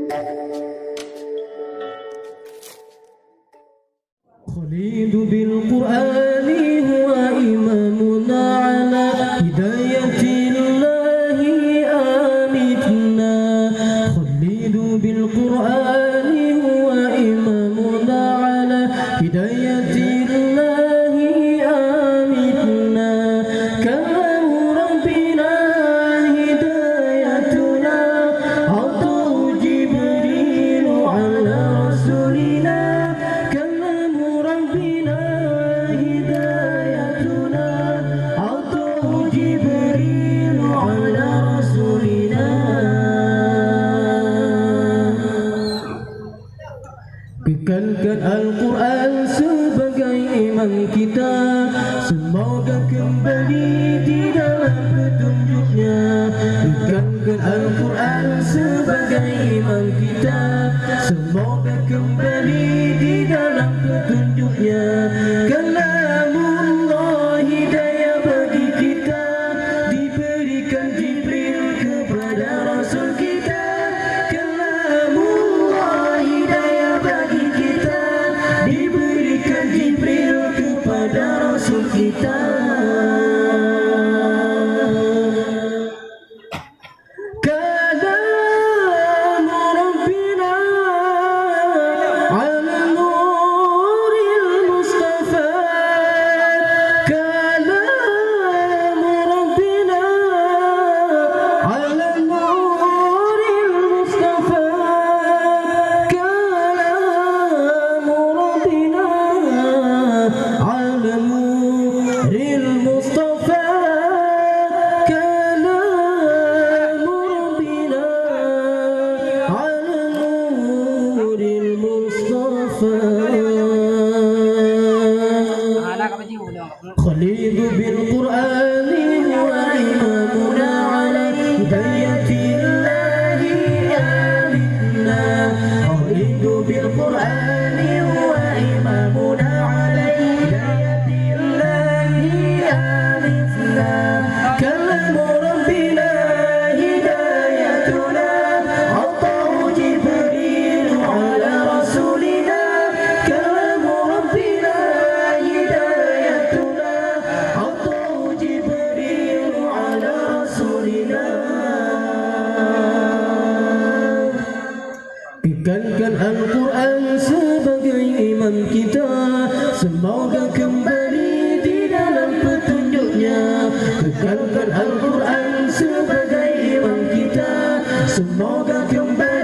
خليد بالقرآن هو إمامنا على هداية الله آمتنا. خليد بالقرآن هو إمامنا على هداية الله آمتنا. كلام ربنا هدايتنا عطاه جبريل على رسولنا. كلام ربنا هدايتنا عطاه جبريل على رسولنا. Kekalkan Al-Quran sebagai imam kita, semoga kembali di dalam petunjuknya. Kekalkan Al-Quran sebagai imam kita, semoga kembali di dalam petunjuknya. Kalamullah hidayah bagi kita, diberikan Jibril kepada Rasul kita. Kalamullah hidayah bagi kita, diberikan Jibril kepada Rasul kita. Kalam Rabbina ala nuril Mustafa. Kalam Rabbina ala nuril Mustafa. Kalam Rabbina ala nuril Mustafa. Kalam Rabbina ala nuril Mustafa. خليد بالقرآن هو إمامنا على هداية الله آمتنا. خليد بالقرآن هو إمامنا على هداية الله آمتنا. كلام ربنا هدايتنا عطاه جبريل على رسولنا. كلام ربنا هدايتنا عطاه جبريل على رسولنا. Kekalkan Al-Quran sebagai imam kita, semoga kembali di dalam petunjuknya. Kekalkan Al-Quran sebagai imam kita, semoga kembali